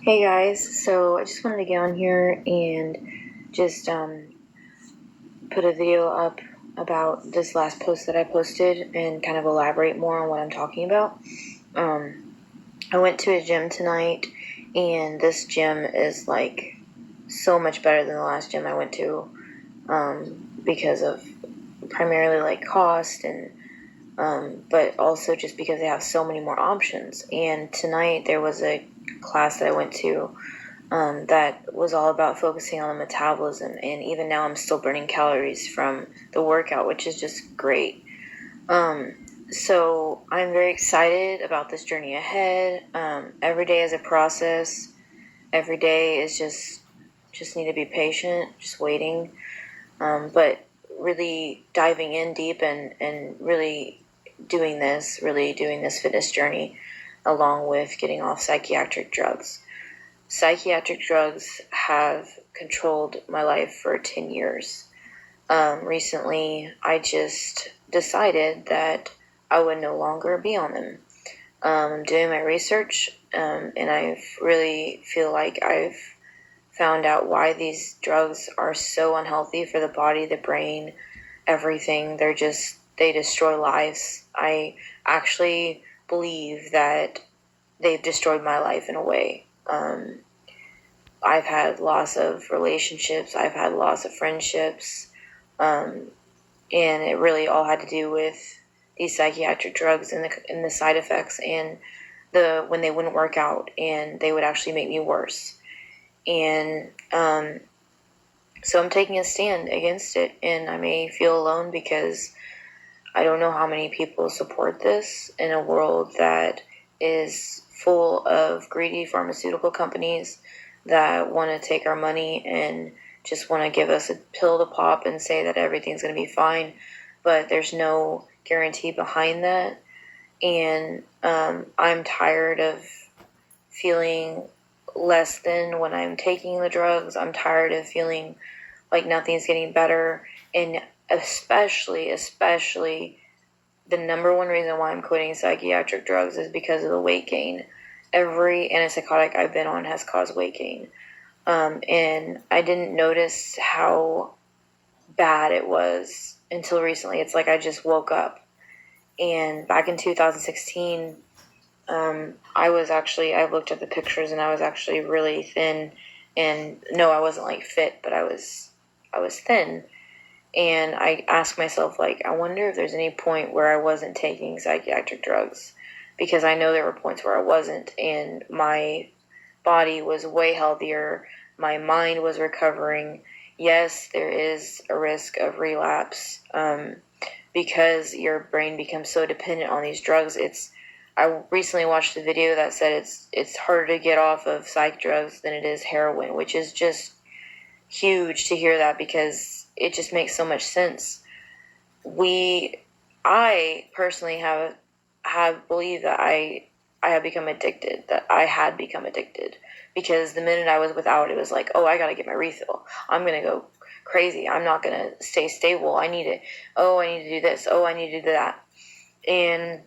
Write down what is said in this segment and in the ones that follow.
Hey guys, so I just wanted to get on here and just put a video up about this last post that I posted and kind of elaborate more on what I'm talking about. I went to a gym tonight, and this gym is like so much better than the last gym I went to because of primarily like cost and but also just because they have so many more options. And tonight there was a class that I went to that was all about focusing on the metabolism. And even now, I'm still burning calories from the workout, which is just great. So I'm very excited about this journey ahead. Every day is a process. Every day is just need to be patient, just waiting. But really diving in deep and really doing this fitness journey along with getting off psychiatric drugs. Psychiatric drugs have controlled my life for 10 years. Recently, I just decided that I would no longer be on them. I'm doing my research, and I really feel like I've found out why these drugs are so unhealthy for the body, the brain, everything. They destroy lives. I actually believe that they've destroyed my life in a way. I've had loss of relationships. I've had loss of friendships. And it really all had to do with these psychiatric drugs and the side effects and when they wouldn't work out and they would actually make me worse. And so I'm taking a stand against it, and I may feel alone because I don't know how many people support this in a world that is full of greedy pharmaceutical companies that want to take our money and just want to give us a pill to pop and say that everything's going to be fine, but there's no guarantee behind that. And I'm tired of feeling less than when I'm taking the drugs. I'm tired of feeling like nothing's getting better, and especially the number one reason why I'm quitting psychiatric drugs is because of the weight gain. Every antipsychotic I've been on has caused weight gain. And I didn't notice how bad it was until recently. It's like I just woke up. And back in 2016, I looked at the pictures and I was actually really thin. And no, I wasn't like fit, but I was thin. And I asked myself, like, I wonder if there's any point where I wasn't taking psychiatric drugs, because I know there were points where I wasn't, and my body was way healthier. My mind was recovering. Yes, there is a risk of relapse because your brain becomes so dependent on these drugs. I recently watched a video that said it's harder to get off of psych drugs than it is heroin, which is just huge to hear that because it just makes so much sense. I personally have believed that I have become addicted, that I had become addicted, because the minute I was without, it was like, oh, I gotta get my refill. I'm gonna go crazy. I'm not gonna stay stable. I need it. Oh, I need to do this. Oh, I need to do that. And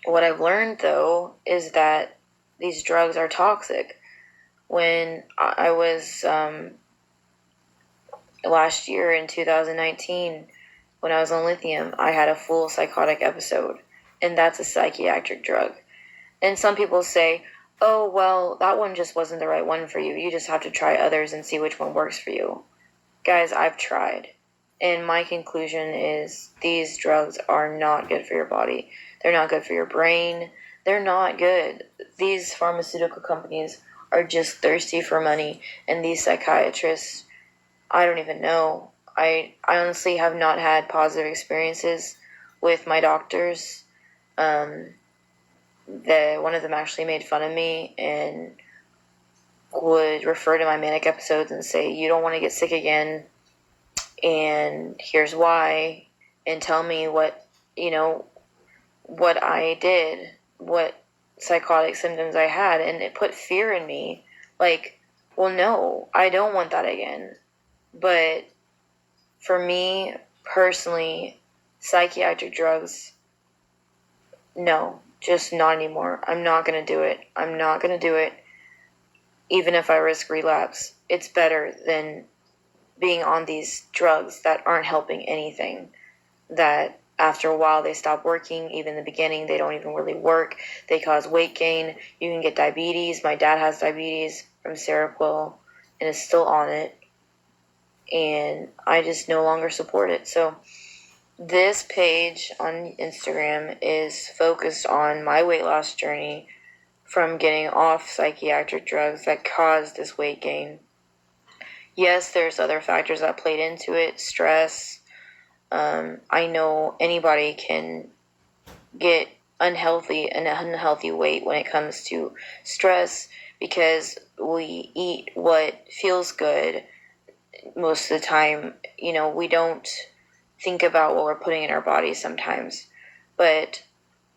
what I've learned though is that these drugs are toxic. When I was last year in 2019, when I was on lithium, I had a full psychotic episode, and that's a psychiatric drug. And some people say, oh, well, that one just wasn't the right one for you. You just have to try others and see which one works for you. Guys, I've tried. And my conclusion is these drugs are not good for your body. They're not good for your brain. They're not good. These pharmaceutical companies are just thirsty for money, and these psychiatrists, I don't even know. I honestly have not had positive experiences with my doctors. One of them actually made fun of me and would refer to my manic episodes and say, you don't want to get sick again, and here's why, and tell me what I did, what psychotic symptoms I had, and it put fear in me. Like, well, no, I don't want that again. But for me personally, psychiatric drugs, no, just not anymore. I'm not going to do it. I'm not going to do it. even if I risk relapse, it's better than being on these drugs that aren't helping anything, that after a while they stop working. Even in the beginning, they don't even really work. They cause weight gain. You can get diabetes. My dad has diabetes from Seroquel and is still on it, and I just no longer support it. So this page on Instagram is focused on my weight loss journey from getting off psychiatric drugs that caused this weight gain. Yes, there's other factors that played into it, stress. I know anybody can get an unhealthy weight when it comes to stress, because we eat what feels good most of the time. We don't think about what we're putting in our bodies sometimes. But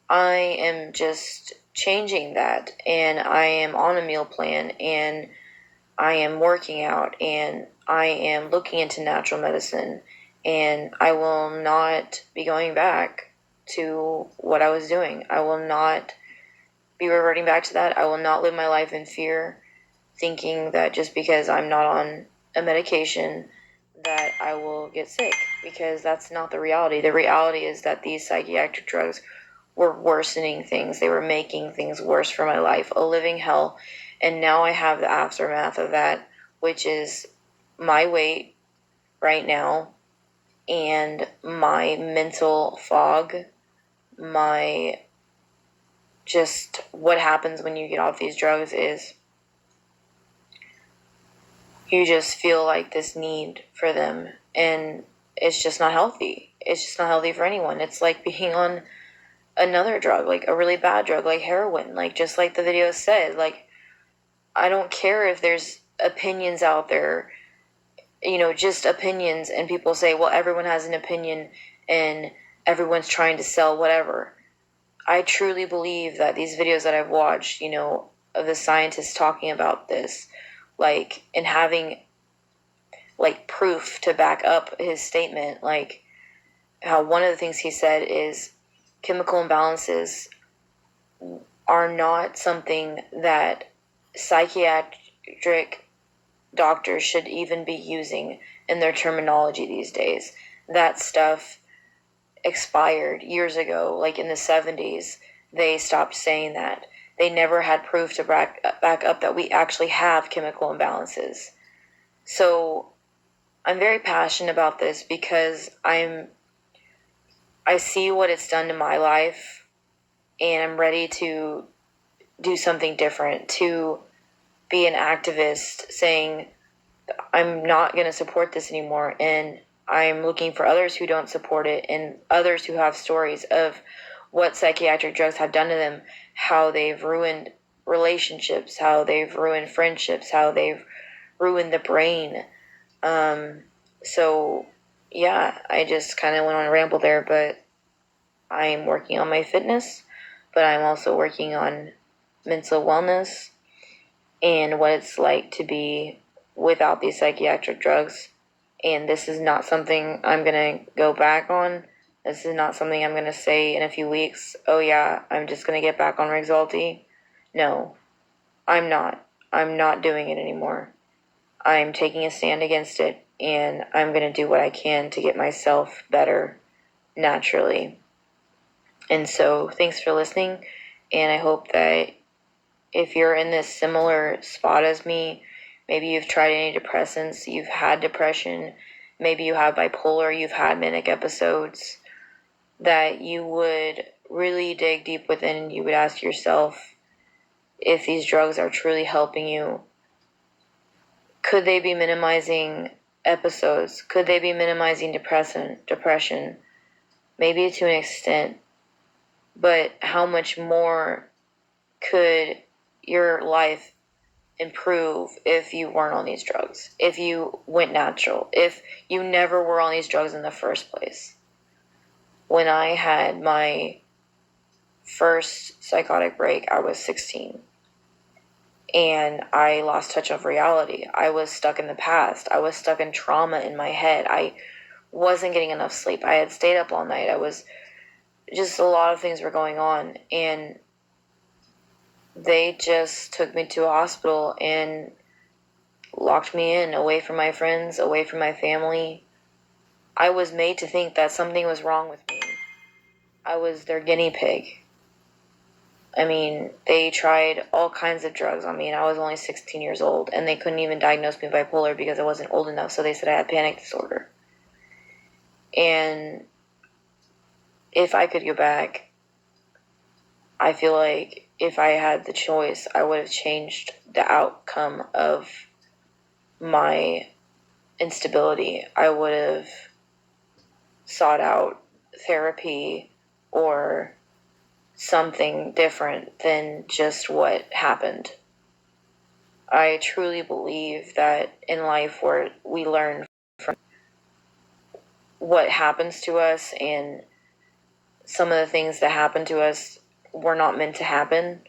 I am just changing that, and I am on a meal plan, and I am working out, and I am looking into natural medicine, and I will not be going back to what I was doing. I will not be reverting back to that. I will not live my life in fear, thinking that just because I'm not on a medication that I will get sick, because that's not the reality. The reality is that these psychiatric drugs were worsening things. They were making things worse for my life, a living hell. And now I have the aftermath of that, which is my weight right now and my mental fog, my just what happens when you get off these drugs is you just feel like this need for them, and it's just not healthy. It's just not healthy for anyone. It's like being on another drug, like a really bad drug, like heroin, like just like the video said. Like, I don't care if there's opinions out there, just opinions, and people say, well, everyone has an opinion and everyone's trying to sell whatever. I truly believe that these videos that I've watched, of the scientists talking about this, like, and having like proof to back up his statement, like how one of the things he said is chemical imbalances are not something that psychiatric doctors should even be using in their terminology these days. That stuff expired years ago, like in the 70s. They stopped saying that. They never had proof to back up that we actually have chemical imbalances. So I'm very passionate about this because I see what it's done to my life, and I'm ready to do something different, to be an activist saying I'm not going to support this anymore, and I'm looking for others who don't support it and others who have stories of what psychiatric drugs have done to them, how they've ruined relationships, how they've ruined friendships, how they've ruined the brain. So yeah, I just kind of went on a ramble there, but I'm working on my fitness, but I'm also working on mental wellness and what it's like to be without these psychiatric drugs. And this is not something I'm going to go back on. This is not something I'm going to say in a few weeks, oh yeah, I'm just going to get back on Rexulti. No, I'm not. I'm not doing it anymore. I'm taking a stand against it, and I'm going to do what I can to get myself better naturally. And so thanks for listening, and I hope that if you're in this similar spot as me, maybe you've tried antidepressants, you've had depression, maybe you have bipolar, you've had manic episodes, that you would really dig deep within and you would ask yourself if these drugs are truly helping you. Could they be minimizing episodes? Could they be minimizing depression? Maybe to an extent, but how much more could your life improve if you weren't on these drugs, if you went natural, if you never were on these drugs in the first place? When I had my first psychotic break, I was 16. And I lost touch of reality. I was stuck in the past. I was stuck in trauma in my head. I wasn't getting enough sleep. I had stayed up all night. I was just, a lot of things were going on. And they just took me to a hospital and locked me in, away from my friends, away from my family. I was made to think that something was wrong with me. I was their guinea pig. I mean, they tried all kinds of drugs on me, and I was only 16 years old, and they couldn't even diagnose me bipolar because I wasn't old enough, so they said I had panic disorder. And if I could go back, I feel like if I had the choice, I would have changed the outcome of my instability. I would have sought out therapy or something different than just what happened. I truly believe that in life where we learn from what happens to us, and some of the things that happen to us were not meant to happen.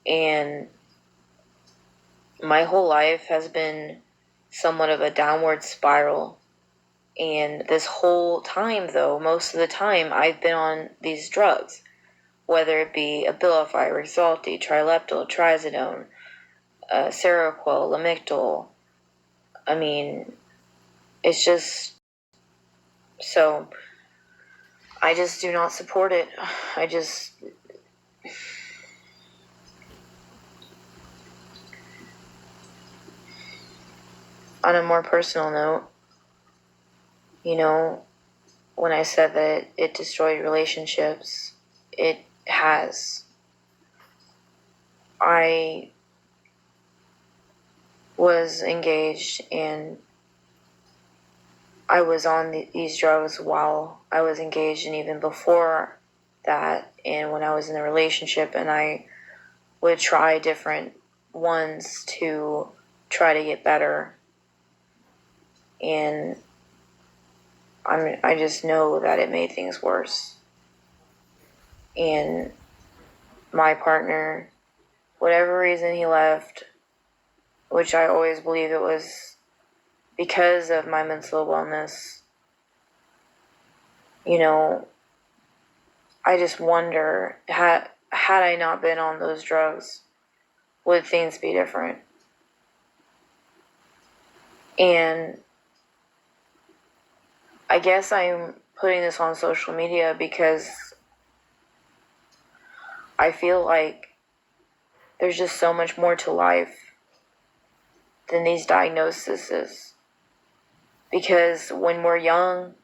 And my whole life has been somewhat of a downward spiral. And this whole time, though, most of the time, I've been on these drugs, whether it be Abilify, Rexulti, Trileptal, Trazodone, Seroquel, Lamictal. I mean, it's just, so I just do not support it. I just, on a more personal note, you know, when I said that it destroyed relationships, it has. I was engaged and I was on these drugs while I was engaged, and even before that, and when I was in a relationship, and I would try different ones to try to get better. And I just know that it made things worse. And my partner, whatever reason he left, which I always believe it was because of my mental wellness, you know, I just wonder, had I not been on those drugs, would things be different? And I guess I'm putting this on social media because I feel like there's just so much more to life than these diagnoses. Because when we're young,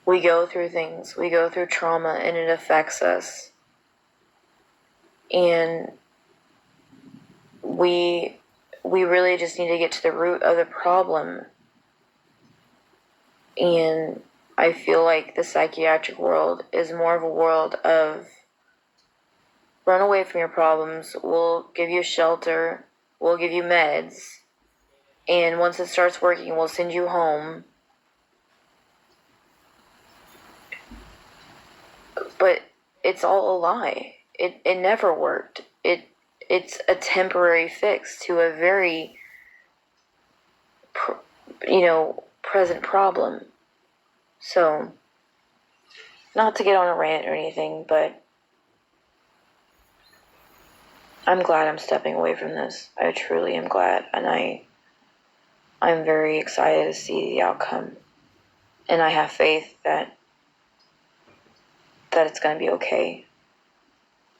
we go through things, we go through trauma, and it affects us. And we really just need to get to the root of the problem. And I feel like the psychiatric world is more of a world of run away from your problems, we'll give you shelter, we'll give you meds, and once it starts working, we'll send you home. But it's all a lie. It never worked. It's a temporary fix to a very present problem. So, not to get on a rant or anything, but I'm glad I'm stepping away from this. I truly am glad, and I'm very excited to see the outcome. And I have faith that it's going to be okay.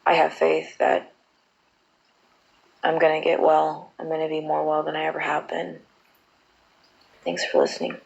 I have faith that I'm going to get well. I'm going to be more well than I ever have been. Thanks for listening.